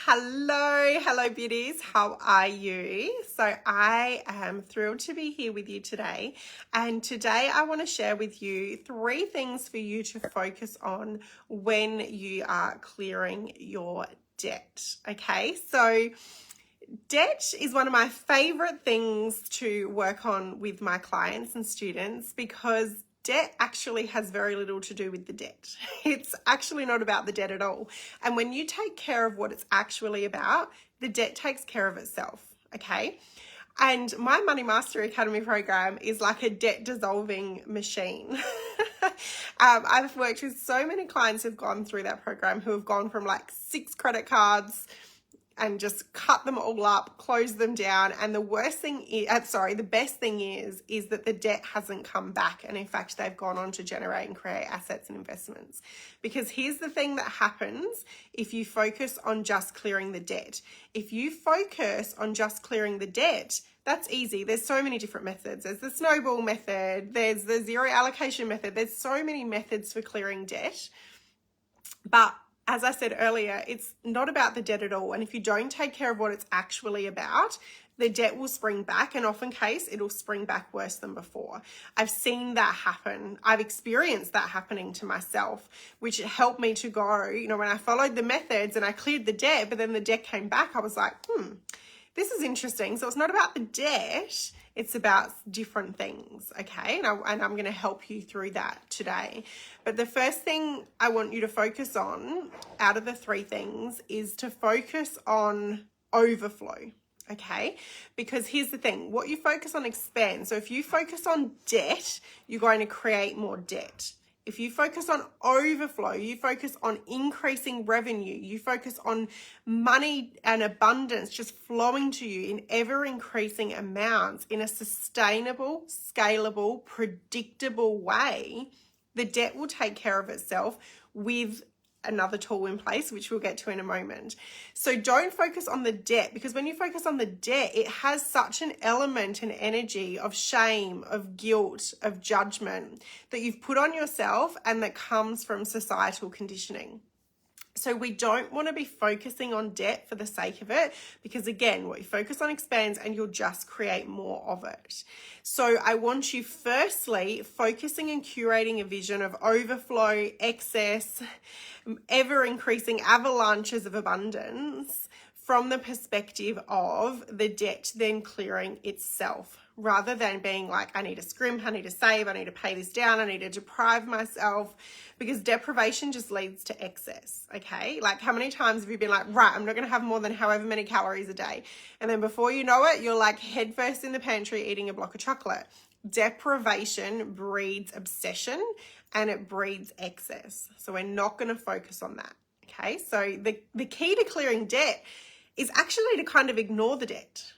Hello beauties, how are you? So I am thrilled to be here with you today, and today I want to share with you 3 things for you to focus on when you are clearing your debt. Okay, so debt is one of my favorite things to work on with my clients and students because debt actually has very little to do with the debt. It's actually not about the debt at all. And when you take care of what it's actually about, the debt takes care of itself, okay? And my Money Mastery Academy program is like a debt dissolving machine. I've worked with so many clients who've gone through that program who have gone from like 6 credit cards and just cut them all up, close them down. And the best thing is that the debt hasn't come back. And in fact, they've gone on to generate and create assets and investments. Because here's the thing that happens if you focus on just clearing the debt. If you focus on just clearing the debt, that's easy. There's so many different methods. There's the snowball method. There's the zero allocation method. There's so many methods for clearing debt. But as I said earlier, it's not about the debt at all. And if you don't take care of what it's actually about, the debt will spring back, and often case it'll spring back worse than before. I've seen that happen. I've experienced that happening to myself, which helped me to go, when I followed the methods and I cleared the debt, but then the debt came back, I was like, this is interesting. So it's not about the debt, it's about different things, okay? And I'm going to help you through that today. But the first thing I want you to focus on out of the 3 things is to focus on overflow, okay? Because here's the thing, what you focus on expands. So if you focus on debt, you're going to create more debt. If you focus on overflow, you focus on increasing revenue, you focus on money and abundance just flowing to you in ever increasing amounts in a sustainable, scalable, predictable way, the debt will take care of itself with another tool in place, which we'll get to in a moment. So don't focus on the debt, because when you focus on the debt, it has such an element and energy of shame, of guilt, of judgment that you've put on yourself and that comes from societal conditioning. So we don't want to be focusing on debt for the sake of it, because again, what you focus on expands and you'll just create more of it. So I want you firstly focusing and curating a vision of overflow, excess, ever increasing avalanches of abundance from the perspective of the debt then clearing itself, rather than being like, I need to scrimp, I need to save, I need to pay this down, I need to deprive myself, because deprivation just leads to excess, okay? Like, how many times have you been like, right, I'm not going to have more than however many calories a day. And then before you know it, you're like headfirst in the pantry eating a block of chocolate. Deprivation breeds obsession and it breeds excess. So we're not going to focus on that, okay? So the key to clearing debt is actually to kind of ignore the debt.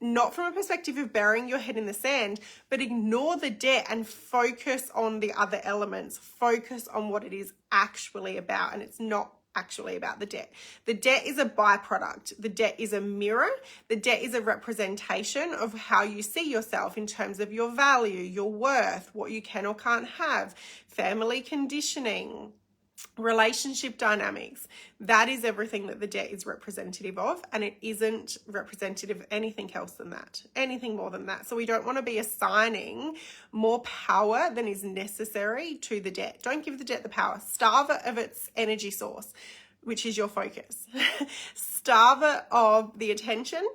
Not from a perspective of burying your head in the sand, but ignore the debt and focus on the other elements. Focus on what it is actually about, and it's not actually about the debt. The debt is a byproduct. The debt is a mirror. The debt is a representation of how you see yourself in terms of your value, your worth, what you can or can't have, family conditioning, relationship dynamics. That is everything that the debt is representative of, and it isn't representative of anything else than that, anything more than that. So we don't want to be assigning more power than is necessary to the debt. Don't give the debt the power. Starve it of its energy source, which is your focus. Starve it of the attention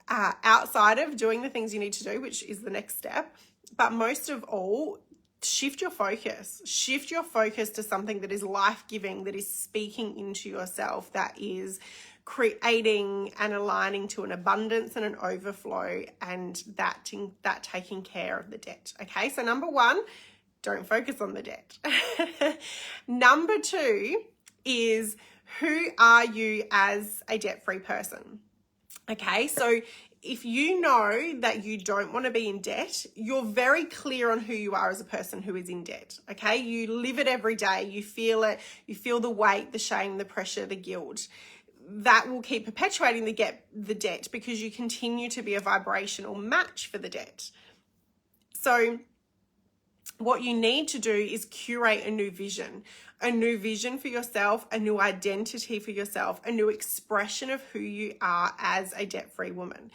outside of doing the things you need to do, which is the next step. But most of all, shift your focus. Shift your focus to something that is life-giving, that is speaking into yourself, that is creating and aligning to an abundance and an overflow, and that taking care of the debt. Okay, so number 1, don't focus on the debt. Number 2 is, who are you as a debt-free person? Okay, so if you know that you don't want to be in debt, you're very clear on who you are as a person who is in debt, okay? You live it every day. You feel it. You feel the weight, the shame, the pressure, the guilt. That will keep perpetuating the debt because you continue to be a vibrational match for the debt. So what you need to do is curate a new vision a new vision for yourself, a new identity for yourself, a new expression of who you are as a debt-free woman.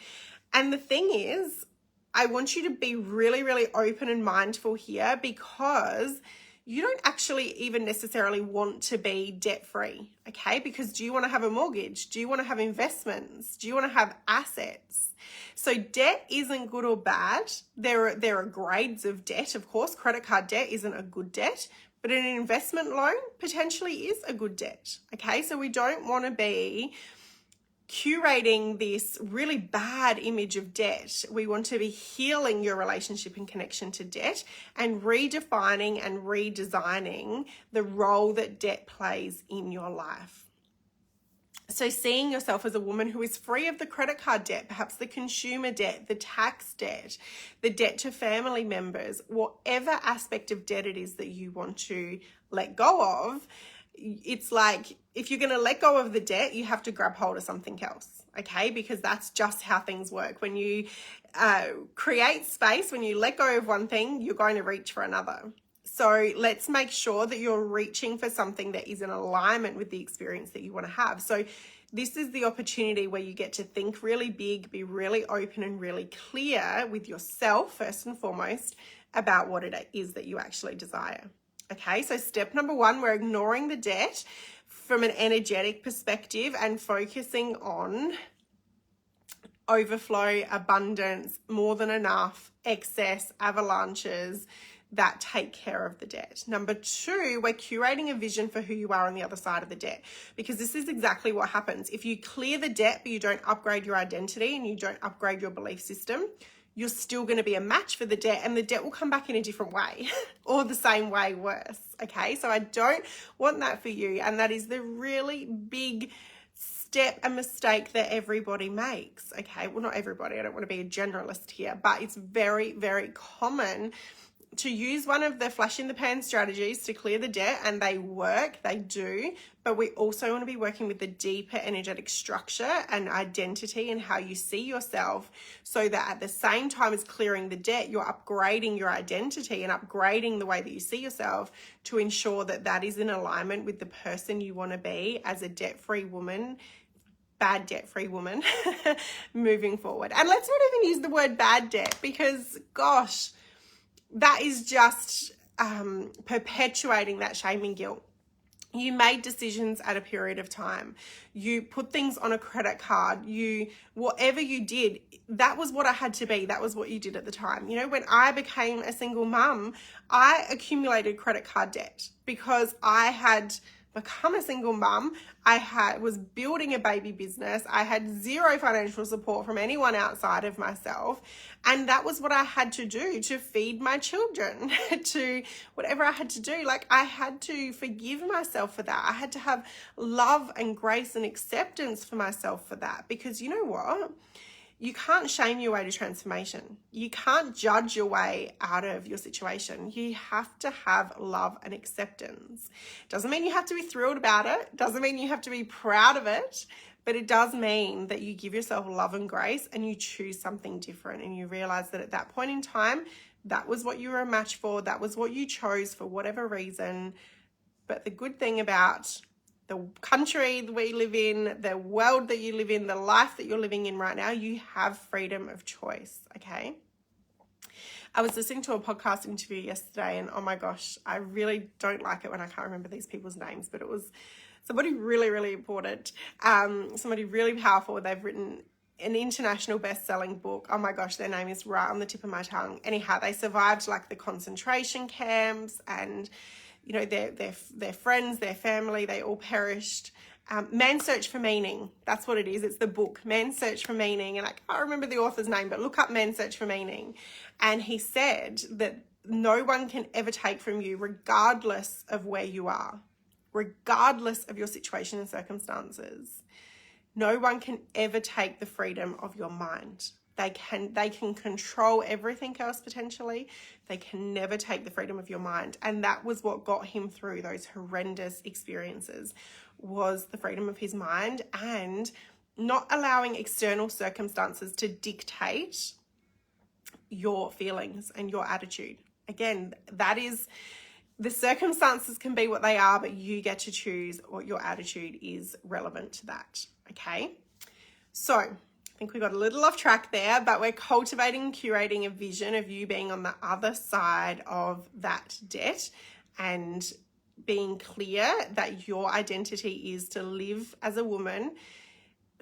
And the thing is, I want you to be really, really open and mindful here, because you don't actually even necessarily want to be debt-free, okay? Because do you want to have a mortgage? Do you want to have investments? Do you want to have assets? So debt isn't good or bad. There are grades of debt, of course. Credit card debt isn't a good debt, but an investment loan potentially is a good debt, okay? So we don't want to be curating this really bad image of debt. We want to be healing your relationship and connection to debt and redefining and redesigning the role that debt plays in your life. So seeing yourself as a woman who is free of the credit card debt, perhaps the consumer debt, the tax debt, the debt to family members, whatever aspect of debt it is that you want to let go of. It's like, if you're going to let go of the debt, you have to grab hold of something else, okay? Because that's just how things work. When you create space, when you let go of one thing, you're going to reach for another. So let's make sure that you're reaching for something that is in alignment with the experience that you want to have. So this is the opportunity where you get to think really big, be really open and really clear with yourself, first and foremost, about what it is that you actually desire. Okay, so step number one, we're ignoring the debt from an energetic perspective and focusing on overflow, abundance, more than enough, excess, avalanches that take care of the debt. Number two, we're curating a vision for who you are on the other side of the debt, because this is exactly what happens. If you clear the debt, but you don't upgrade your identity and you don't upgrade your belief system, you're still going to be a match for the debt, and the debt will come back in a different way or the same way worse. Okay, so I don't want that for you. And that is the really big step and mistake that everybody makes. Okay, well, not everybody, I don't want to be a generalist here, but it's very, very common to use one of the flash in the pan strategies to clear the debt, and they work, they do, but we also want to be working with the deeper energetic structure and identity and how you see yourself, so that at the same time as clearing the debt, you're upgrading your identity and upgrading the way that you see yourself to ensure that that is in alignment with the person you want to be as a debt-free woman, bad debt-free woman, moving forward. And let's not even use the word bad debt, because gosh, that is just perpetuating that shame and guilt. You made decisions at a period of time. You put things on a credit card. Whatever you did, that was what I had to be. That was what you did at the time. You know, when I became a single mum, I accumulated credit card debt because I had become a single mum. I was building a baby business. I had zero financial support from anyone outside of myself. And that was what I had to do to feed my children, to whatever I had to do. Like, I had to forgive myself for that. I had to have love and grace and acceptance for myself for that. Because you know what? You can't shame your way to transformation. You can't judge your way out of your situation. You have to have love and acceptance. Doesn't mean you have to be thrilled about it. Doesn't mean you have to be proud of it. But it does mean that you give yourself love and grace and you choose something different. And you realize that at that point in time, that was what you were a match for. That was what you chose for whatever reason. But the good thing about the country that we live in, the world that you live in, the life that you're living in right now, you have freedom of choice, okay? I was listening to a podcast interview yesterday, and oh my gosh, I really don't like it when I can't remember these people's names, but it was somebody really, really important, somebody really powerful. They've written an international best-selling book. Oh my gosh, their name is right on the tip of my tongue. Anyhow, they survived like the concentration camps, and you know, their friends, their family, they all perished. Man's Search for Meaning, that's what it is. It's the book, Man's Search for Meaning. And I can't remember the author's name, but look up Man's Search for Meaning. And he said that no one can ever take from you, regardless of where you are, regardless of your situation and circumstances. No one can ever take the freedom of your mind. They can control everything else potentially. They can never take the freedom of your mind. And that was what got him through those horrendous experiences, was the freedom of his mind and not allowing external circumstances to dictate your feelings and your attitude. Again, that is the circumstances can be what they are, but you get to choose what your attitude is relevant to that, okay? So I think we got a little off track there, but we're cultivating and curating a vision of you being on the other side of that debt and being clear that your identity is to live as a woman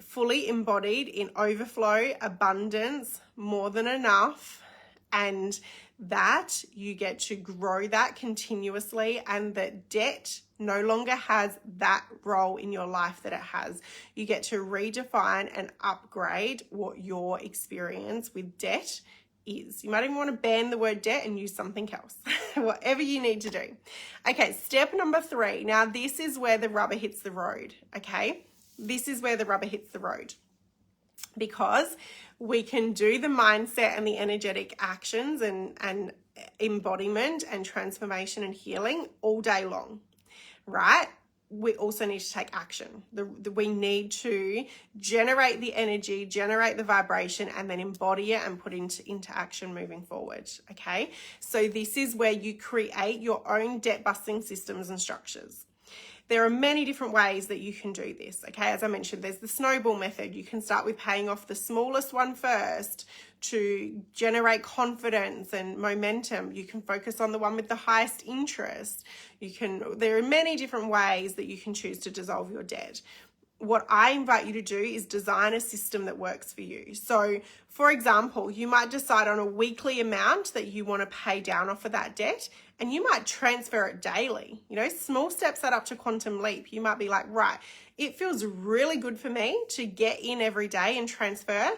fully embodied in overflow, abundance, more than enough, and that you get to grow that continuously, and that debt no longer has that role in your life that it has. You get to redefine and upgrade what your experience with debt is. You might even want to ban the word debt and use something else, whatever you need to do. Okay, step number 3. Now, this is where the rubber hits the road, okay? This is where the rubber hits the road, because we can do the mindset and the energetic actions and embodiment and transformation and healing all day long, right? We also need to take action. We need to generate the energy, generate the vibration, and then embody it and put into action moving forward, okay? So this is where you create your own debt busting systems and structures. There are many different ways that you can do this, okay? As I mentioned, there's the snowball method. You can start with paying off the smallest one first to generate confidence and momentum. You can focus on the one with the highest interest. There are many different ways that you can choose to dissolve your debt. What I invite you to do is design a system that works for you. So, for example, you might decide on a weekly amount that you want to pay down off of that debt, and you might transfer it daily. You know, small steps add up to quantum leap. You might be like, right, it feels really good for me to get in every day and transfer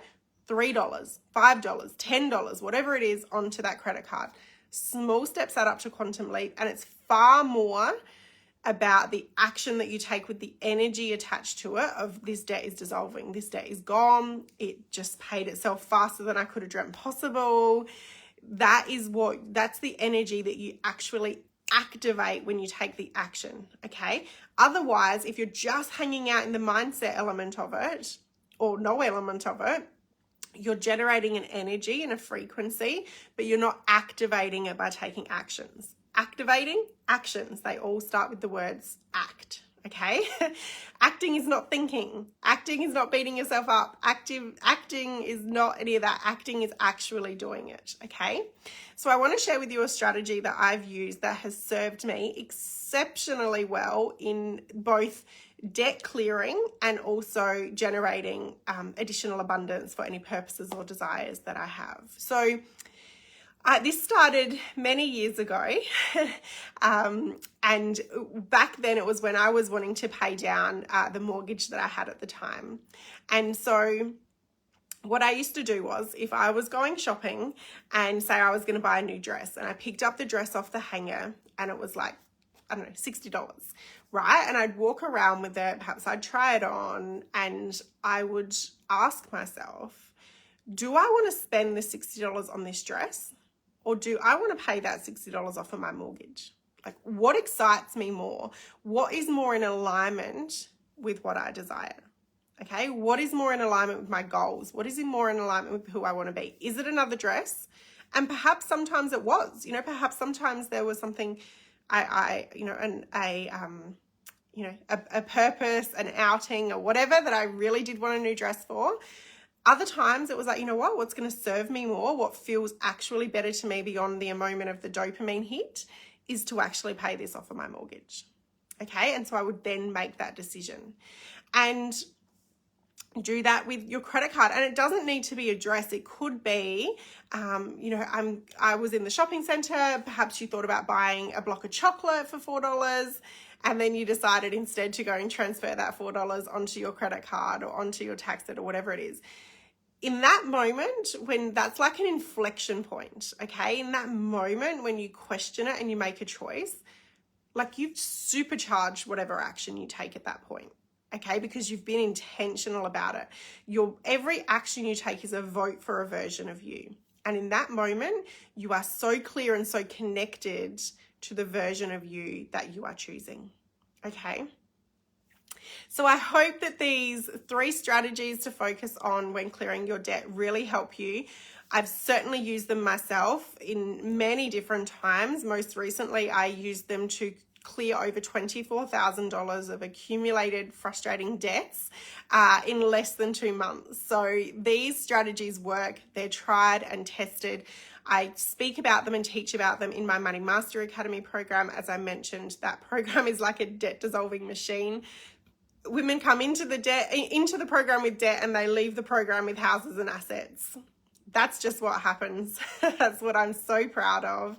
$3, $5, $10, whatever it is, onto that credit card. Small steps add up to quantum leap, and it's far more about the action that you take with the energy attached to it of this debt is dissolving, this debt is gone, it just paid itself faster than I could have dreamt possible. That's the energy that you actually activate when you take the action, okay? Otherwise, if you're just hanging out in the mindset element of it, or no element of it, you're generating an energy and a frequency, but you're not activating it by taking actions. Activating actions, they all start with the words act, okay? Acting is not thinking. Acting is not beating yourself up. Acting is not any of that. Acting is actually doing it, okay? So I want to share with you a strategy that I've used that has served me exceptionally well in both debt clearing and also generating additional abundance for any purposes or desires that I have. So this started many years ago, and back then it was when I was wanting to pay down the mortgage that I had at the time. And so what I used to do was, if I was going shopping and say I was going to buy a new dress, and I picked up the dress off the hanger and it was like, I don't know, $60, right? And I'd walk around with it, perhaps I'd try it on, and I would ask myself, do I want to spend the $60 on this dress? Or do I want to pay that $60 off of my mortgage? Like, what excites me more? What is more in alignment with what I desire? Okay, what is more in alignment with my goals? What is more in alignment with who I want to be? Is it another dress? And perhaps sometimes it was, perhaps sometimes there was something a purpose, an outing or whatever that I really did want a new dress for. Other times it was like, what's going to serve me more, what feels actually better to me beyond the moment of the dopamine hit is to actually pay this off of my mortgage. Okay. And so I would then make that decision and do that with your credit card. And it doesn't need to be a dress. It could be, I was in the shopping center. Perhaps you thought about buying a block of chocolate for $4. And then you decided instead to go and transfer that $4 onto your credit card or onto your tax debt or whatever it is. In that moment, when that's like an inflection point, okay? In that moment when you question it and you make a choice, like you've supercharged whatever action you take at that point, okay? Because you've been intentional about it. Every action you take is a vote for a version of you. And in that moment, you are so clear and so connected to the version of you that you are choosing, okay? So I hope that these 3 strategies to focus on when clearing your debt really help you. I've certainly used them myself in many different times. Most recently, I used them to clear over $24,000 of accumulated frustrating debts in less than 2 months. So these strategies work. They're tried and tested. I speak about them and teach about them in my Money Mastery Academy program. As I mentioned, that program is like a debt dissolving machine. Women come into the program with debt, and they leave the program with houses and assets. That's just what happens. That's what I'm so proud of.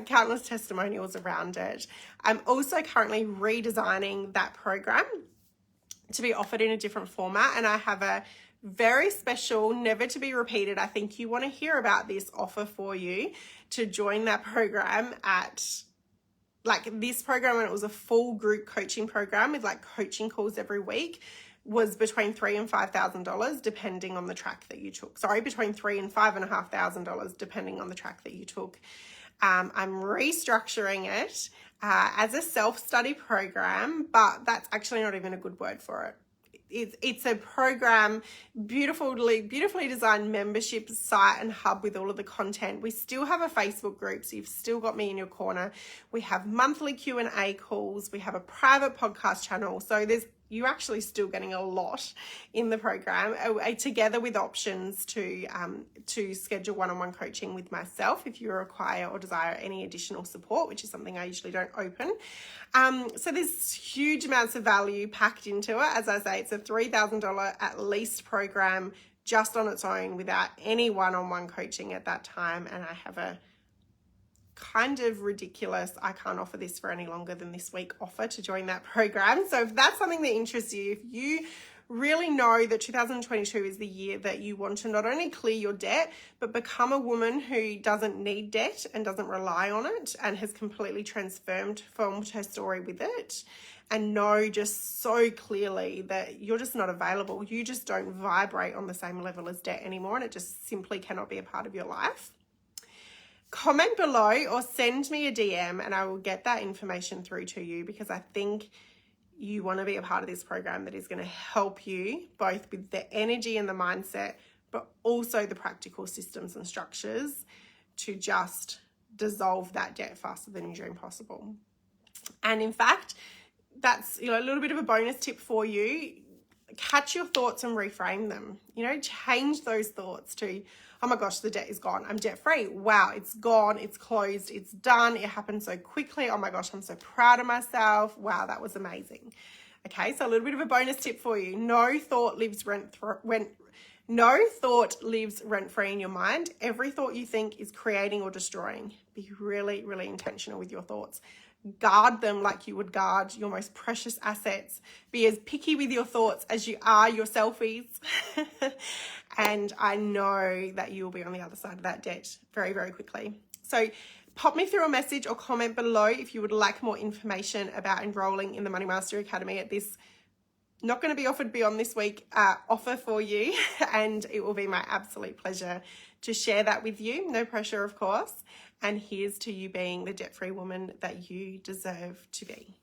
Countless testimonials around it. I'm also currently redesigning that program to be offered in a different format, and I have a very special, never to be repeated, I think you want to hear about this offer for you to join that program at, like, this program, when it was a full group coaching program with like coaching calls every week, was between $3,000 and $5,000 depending on the track that you took. Sorry, between $3,000 and $5,500 depending on the track that you took. I'm restructuring it as a self-study program, but that's actually not even a good word for it. It's a program, beautifully designed membership site and hub with all of the content. We still have a Facebook group, so you've still got me in your corner. We have monthly Q&A calls. We have a private podcast channel. So you're actually still getting a lot in the program, together with options to schedule one-on-one coaching with myself if you require or desire any additional support, which is something I usually don't open. So there's huge amounts of value packed into it. As I say, it's a $3,000 at least program just on its own without any one-on-one coaching at that time. And I have a kind of ridiculous, I can't offer this for any longer than this week offer to join that program. So if that's something that interests you, if you really know that 2022 is the year that you want to not only clear your debt, but become a woman who doesn't need debt and doesn't rely on it and has completely transformed her story with it, and know just so clearly that you're just not available. You just don't vibrate on the same level as debt anymore, and it just simply cannot be a part of your life. Comment below or send me a DM and I will get that information through to you, because I think you want to be a part of this program that is going to help you both with the energy and the mindset, but also the practical systems and structures to just dissolve that debt faster than you dream possible. And in fact, that's, a little bit of a bonus tip for you. Catch your thoughts and reframe them. Change those thoughts to, oh my gosh, the debt is gone. I'm debt free. Wow, it's gone. It's closed. It's done. It happened so quickly. Oh my gosh, I'm so proud of myself. Wow, that was amazing. Okay, so a little bit of a bonus tip for you. No thought lives rent-free in your mind. Every thought you think is creating or destroying. Be really, really intentional with your thoughts. Guard them like you would guard your most precious assets. Be as picky with your thoughts as you are your selfies. And I know that you will be on the other side of that debt very, very quickly. So pop me through a message or comment below if you would like more information about enrolling in the Money Mastery Academy at this, not going to be offered beyond this week, offer for you. And it will be my absolute pleasure to share that with you. No pressure, of course. And here's to you being the debt-free woman that you deserve to be.